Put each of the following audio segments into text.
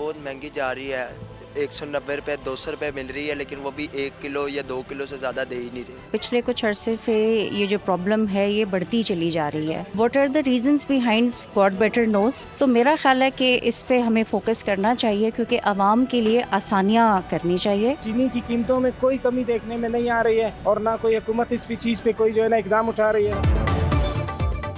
बहुत महंगी जा रही है। 190 रुपये 200 रुपये मिल रही है, लेकिन वो भी 1 किलो या 2 किलो से ज़्यादा दे ही नहीं रहे। पिछले कुछ अरसे से ये जो प्रॉब्लम है ये बढ़ती चली जा रही है। What are the reasons behind, God better knows. तो मेरा ख्याल है कि इस पे हमें फोकस करना चाहिए, क्योंकि आवाम के लिए आसानियाँ करनी चाहिए। चीनी की कीमतों में कोई कमी देखने में नहीं आ रही है और ना कोई हुकूमत इस चीज़ पे कोई जो है ना इकदाम उठा रही है।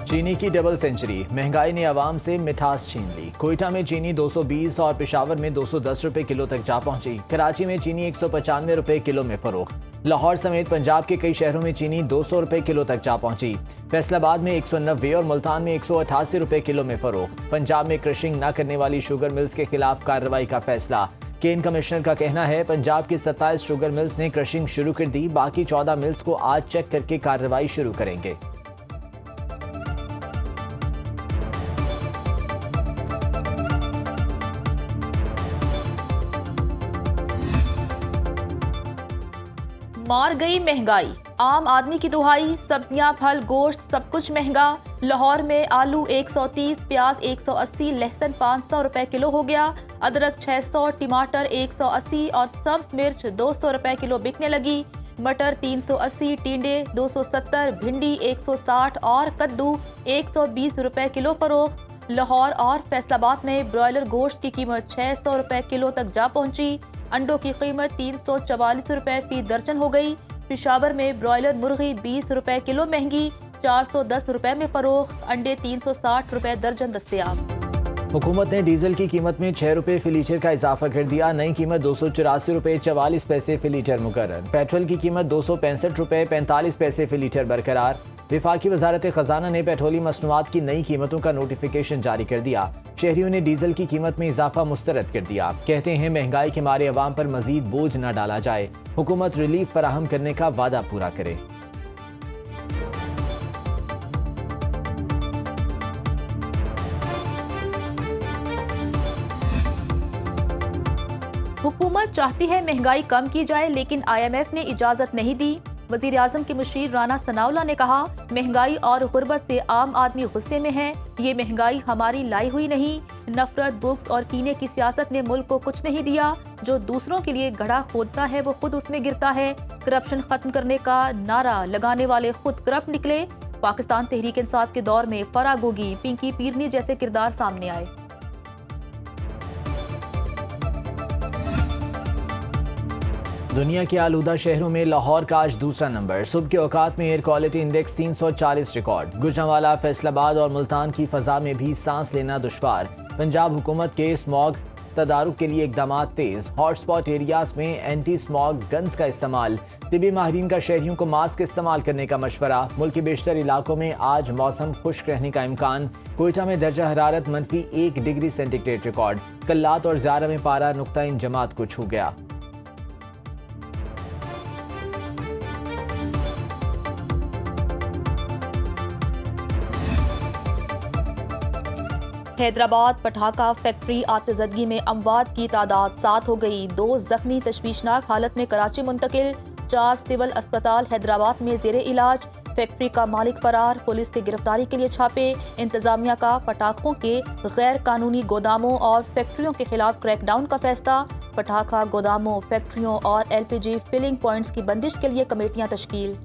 चीनी की डबल सेंचुरी, महंगाई ने आवाम से मिठास छीन ली। कोयटा में चीनी 220 और पेशावर में 210 रुपए किलो तक जा पहुंची। कराची में चीनी 195 रुपए किलो में फरोख्त। लाहौर समेत पंजाब के कई शहरों में चीनी 200 रुपए किलो तक जा पहुंची। फैसलाबाद में 190 और मुल्तान में 188 रुपए किलो में फरोख्त। पंजाब में क्रशिंग न करने वाली शुगर मिल्स के खिलाफ कार्रवाई का फैसला। केन कमिश्नर का कहना है पंजाब की 27 शुगर मिल्स ने क्रशिंग शुरू कर दी, बाकी 14 मिल्स को आज चेक करके कार्रवाई शुरू करेंगे। मार गई महंगाई, आम आदमी की दुहाई। सब्जियां, फल, गोश्त सब कुछ महंगा। लाहौर में आलू 130, प्याज 180, लहसुन 500 रुपए किलो हो गया। अदरक 600, टमाटर 180 और सब्ज मिर्च 200 रुपए किलो बिकने लगी। मटर 380, टिंडे 270, भिंडी 160 और कद्दू 120 रुपए किलो फरोख्त। लाहौर और फैसलाबाद में ब्रॉयलर गोश्त की कीमत 600 रुपए किलो तक जा पहुंची। अंडों की कीमत 344 रुपए फी दर्जन हो गई। पेशावर में ब्रॉयलर मुर्गी 20 रुपए किलो महंगी, 410 रुपए में फरोख्त। अंडे 360 रुपए दर्जन दस्तयाब। हुकूमत ने डीजल की कीमत में 6 रुपए फी लीटर का इजाफा कर दिया। नई कीमत 284 रुपए 44 पैसे फी लीटर मुकर्रर। पेट्रोल की कीमत 265 रुपए 45 पैसे फी लीटर बरकरार। विफाकी वजारत खजाना ने पेट्रोली मसनूआत की नई कीमतों का नोटिफिकेशन जारी कर दिया। शहरियों ने डीजल की कीमत में इजाफा मुस्तरद कर दिया। कहते हैं महंगाई के मारे अवाम पर मजीद बोझ न डाला जाए, हुकूमत रिलीफ फराहम करने का वादा पूरा करे। हुकूमत चाहती है महंगाई कम की जाए, लेकिन IMF ने इजाजत नहीं दी। वजीर आजम के मुशीर राना सनाउल्लाह ने कहा, महंगाई और गुर्बत से आम आदमी गुस्से में है। ये महंगाई हमारी लाई हुई नहीं। नफरत, बुक्स और कीने की सियासत ने मुल्क को कुछ नहीं दिया। जो दूसरों के लिए गड्ढा खोदता है वो खुद उसमें गिरता है। करप्शन खत्म करने का नारा लगाने वाले खुद करप्ट निकले। पाकिस्तान तहरीक इंसाफ के दौर में फराह गोगी, पिंकी पीरनी जैसे किरदार सामने आए। दुनिया के आलूदा शहरों में लाहौर का आज दूसरा नंबर। सुबह के औकात में air quality index 340 record. Gujranwala, Faisalabad और मुल्तान की फजा में भी सांस लेना दुश्वार। पंजाब हुकूमत के स्मॉग तदारुक के लिए इकदाम तेज। हॉटस्पॉट एरियाज में एंटी स्मॉग गन्स का इस्तेमाल। तिबी माहिरीन का शहरियों को मास्क इस्तेमाल करने का मशवरा। मुल्क के बेशतर इलाकों में आज मौसम खुश्क रहने का इम्कान। कोयटा में दर्जा हरारत -1 डिग्री सेंटीग्रेड रिकॉर्ड। कल्लात और ज़ारा में पारा नुक्ता इंजमात को छू गया। हैदराबाद पटाखा फैक्ट्री आतिशबाजी में अमवात की तादाद 7 हो गई। 2 जख्मी तशवीशनाक हालत में कराची मुंतकिल। 4 सिविल अस्पताल हैदराबाद में जेर इलाज। फैक्ट्री का मालिक फरार, पुलिस की गिरफ्तारी के लिए छापे। इंतजामिया का पटाखों के गैर कानूनी गोदामों और फैक्ट्रियों के खिलाफ क्रैकडाउन का फैसला। पटाखा गोदामों, फैक्ट्रियों और LPG फिलिंग पॉइंट्स की बंदिश के लिए कमेटियां तश्कील।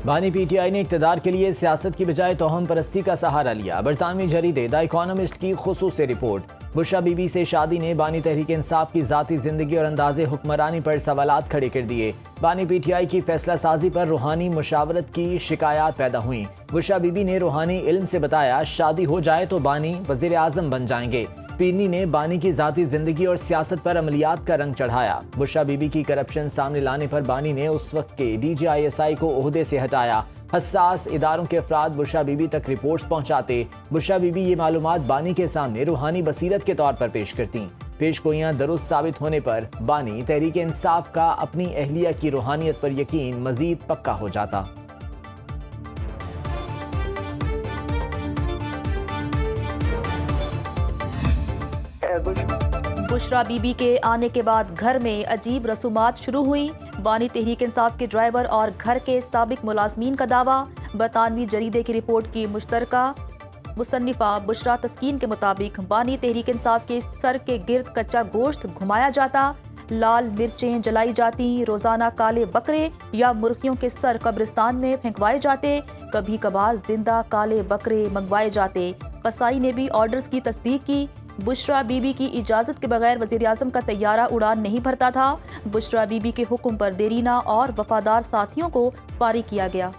बानी PTI ने इक़्तिदार के लिए सियासत की बजाय तोहम परस्ती का सहारा लिया। बरतानवी जरीदे द इकोनॉमिस्ट की खुसूसी रिपोर्ट। बुशरा बीबी से शादी ने बानी तहरीक इंसाफ की ज़ाती ज़िंदगी और अंदाज़े हुक्मरानी पर सवालात खड़े कर दिए। बानी PTI की फैसला साजी पर रूहानी मुशावरत की शिकायत पैदा हुई। बुशरा बीबी ने रूहानी इल्म से बताया, शादी हो जाए तो बानी वज़ीर आज़म बन जाएंगे। पीरनी ने बानी की ज़ाती ज़िंदगी और सियासत पर अमलियात का रंग चढ़ाया। बुशरा बीबी की करप्शन सामने लाने पर बानी ने उस वक्त के DGISI को ओहदे से हटाया। हसास इदारों के अफराद बुशरा बीबी तक रिपोर्ट्स पहुंचाते। बुशरा बीबी ये मालूमात बानी के सामने रूहानी बसीरत के तौर पर पेश करती। पेशगोइयां दुरुस्त साबित होने पर बानी तहरीक इंसाफ का अपनी अहलिया की रूहानियत पर यकीन मजीद पक्का हो जाता। बुशरा बीबी के आने के बाद घर में अजीब रसूमात शुरू हुई। बानी तहरीक इंसाफ के ड्राइवर और घर के साबिक मुलाजमीन का दावा। बरतानवी जरीदे की रिपोर्ट की मुश्तरका मुसन्निफा बुशरा तस्कीन के मुताबिक बानी तहरीक इंसाफ के सर के गिर्द कच्चा गोश्त घुमाया जाता, लाल मिर्चें जलाई जाती, रोजाना काले बकरे या मुर्गियों के सर कब्रिस्तान में फेंकवाए जाते, कभी कभार जिंदा काले बकरे मंगवाए जाते। कसाई ने भी ऑर्डर्स की तस्दीक की। बुशरा बीबी की इजाजत के बगैर वजीर-ए-आज़म का तैयारा उड़ान नहीं भरता था। बुशरा बीबी के हुक्म पर देरीना और वफादार साथियों को फारिग किया गया।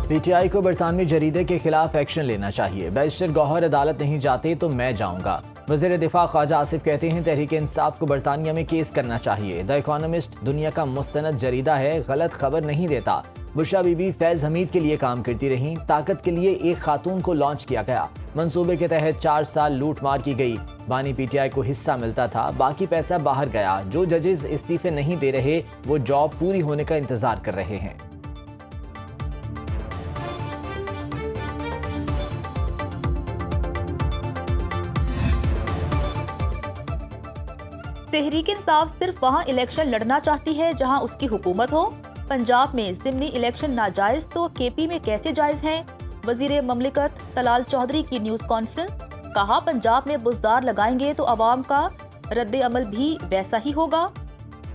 पीटीआई को बरतानवी जरीदे के खिलाफ एक्शन लेना चाहिए। बैरिस्टर गौहर अदालत नहीं जाते तो मैं जाऊंगा। वज़ीर दिफा ख्वाजा आसिफ कहते हैं तहरीक इंसाफ को बरतानिया में केस करना चाहिए। द इकोनॉमिस्ट दुनिया का मुस्तनद जरीदा है, गलत खबर नहीं देता। बुशरा बीबी फैज हमीद के लिए काम करती रहीं। ताकत के लिए एक खातून को लॉन्च किया गया। मंसूबे के तहत 4 साल लूट मार की गई। बानी पीटीआई को हिस्सा मिलता था, बाकी पैसा बाहर गया। जो जजेस इस्तीफे नहीं दे रहे वो जॉब पूरी होने का इंतजार कर रहे हैं। तहरीक इंसाफ सिर्फ वहां इलेक्शन लड़ना चाहती है जहां उसकी हुकूमत हो। पंजाब में ज़िमनी इलेक्शन नाजायज तो केपी में कैसे जायज हैं? वजीर ममलिकत तलाल चौधरी की न्यूज़ कॉन्फ्रेंस। कहा पंजाब में बुजदार लगाएंगे तो अवाम का रद्द अमल भी वैसा ही होगा।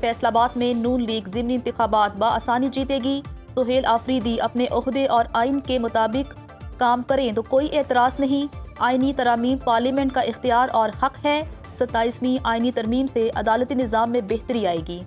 फैसलाबाद में नून लीग ज़िमनी इंतखाबात बआसानी जीतेगी। सुहेल आफरीदी अपने ओहदे और आइन के मुताबिक काम करें तो कोई एतराज़ नहीं। आइनी तरामीम पार्लियामेंट का इख्तियार और हक है। 27वीं आइनी तरमीम से अदालती निज़ाम में बेहतरी आएगी।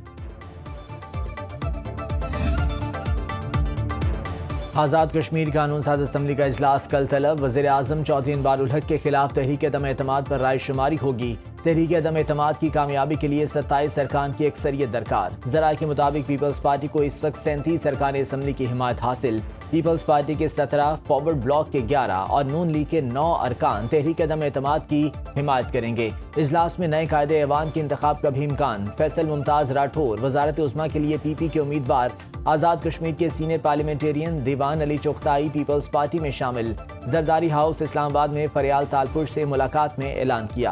आज़ाद कश्मीर कानून साज असम्बली का इजलास कल तलब। वज़ीर-ए-आज़म चौधरी अनवारुल हक के खिलाफ तहरीक अदम एतमाद पर राय शुमारी होगी। तहरीक अदम एतमाद की कामयाबी के लिए 27 अरकान की अक्सरियत दरकार। ज़राए के मुताबिक पीपल्स पार्टी को इस वक्त 37 अरकान असम्बली की हिमायत हासिल। पीपल्स पार्टी के 17, फॉरवर्ड ब्लॉक के 11 और नून लीग के 9 अरकान तहरीक अदम एतमाद की हिमायत करेंगे। इजलास में नए कायदे ऐवान के इंतखाब का भी इम्कान। फैसल मुमताज़ राठौर वजारत उज़्मा के लिए PP के उम्मीदवार। आज़ाद कश्मीर के सीनियर पार्लियामेंटेरियन दीवान अली चुगताई पीपल्स पार्टी में शामिल। जरदारी हाउस इस्लामाबाद में फरियाल तालपुर से मुलाकात में ऐलान किया।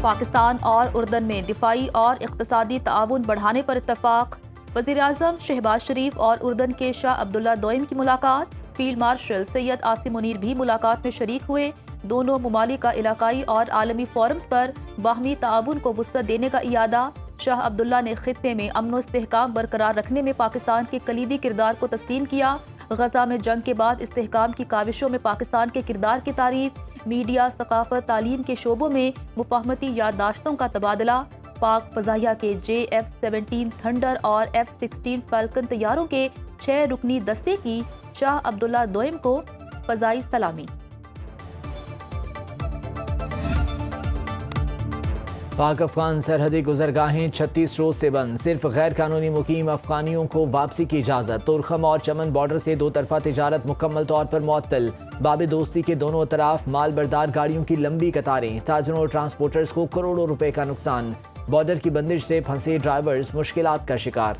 पाकिस्तान और उर्दन में दिफाई और इक़्तिसादी ताउन बढ़ाने पर इत्तफाक। वज़ीर-ए-आज़म शहबाज शरीफ और उर्दन के शाह अब्दुल्ला दोइम की मुलाकात। फील्ड मार्शल सैयद आसिम मुनीर भी मुलाकात में शरीक हुए। दोनों ममालिक का इलाकाई और आलमी फोरम्स पर बाहमी ताउन को वुसअत देने का इयादा। शाह अब्दुल्ला ने खित्ते में अमन व इस्तेहकाम बरकरार रखने में पाकिस्तान के कलीदी किरदार को तस्लीम किया। गजा में जंग के बाद इस्तेहकाम की काविशों में पाकिस्तान के किरदार की तारीफ। मीडिया, सकाफत, तालीम के शोबों में मुफाहमती याददाश्तों का तबादला। पाक फ़ज़ाइया के F-17 थंडर और F-16 फाल्कन तैयारों के 6 रुकनी दस्ते की शाह अब्दुल्ला दोइम को फ़ज़ाई सलामी। पाक अफगान सरहदी गुजरगाहें 36 रोज से बंद। सिर्फ गैर कानूनी मुकीम अफगानियों को वापसी की इजाज़त। तुरखम और चमन बॉर्डर से 2 तरफा तिजारत मुकम्मल तौर पर मुअत्तल। बाबे दोस्ती के दोनों तरफ माल बरदार गाड़ियों की लंबी कतारें। ताजरों और ट्रांसपोर्टर्स को करोड़ों रुपए का नुकसान। बॉर्डर की बंदिश से फंसे ड्राइवर्स मुश्किलात का शिकार।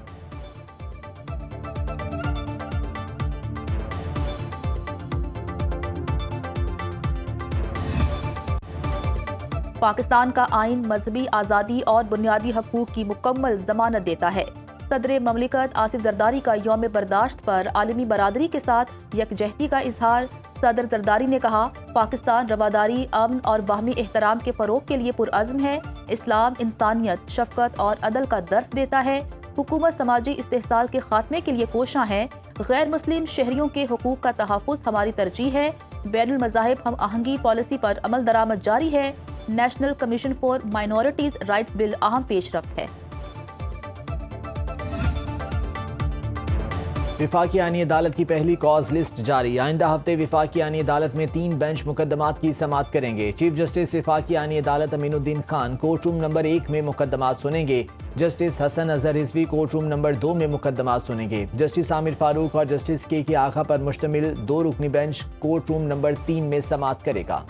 पाकिस्तान का आइन मजहबी आज़ादी और बुनियादी हकूक की मुकम्मल जमानत देता है। सदर ममलिकत आसिफ जरदारी का यौम बर्दाश्त पर आलमी बरादरी के साथ यकजहती का इजहार। सदर जरदारी ने कहा पाकिस्तान रवादारी, अमन और बाहमी एहतराम के फ़रोग के लिए पुरअज़्म है। इस्लाम इंसानियत, शफ़क़त और अदल का दर्स देता है। हुकूमत समाजी इस्तेहसाल के खात्मे के लिए कोशां है। गैर मुस्लिम शहरियों के हकूक़ का तहफ़्फ़ुज़ हमारी तरजीह है। बैनुल मज़ाहिब हम आहंगी पॉलिसी पर अमल दरामद जारी है। National commission for minorities rights bill अहम पेशरफ्त है। विफाकी आईनी अदालत की पहली कॉज लिस्ट जारी। आइंदा हफ्ते विफाकी आईनी अदालत में 3 बेंच मुकदमात की समाअत करेंगे। चीफ जस्टिस विफाकी आईनी अदालत Aminuddin Khan court room number 1 में मुकदमात सुनेंगे। Justice Hasan Azhar Rizvi court room number 2 में मुकदमात सुनेंगे। जस्टिस आमिर फारूक और जस्टिस के आगा पर मुश्तमिल 2 रुकनी बेंच कोर्ट रूम नंबर 3 में समाअत करेगा।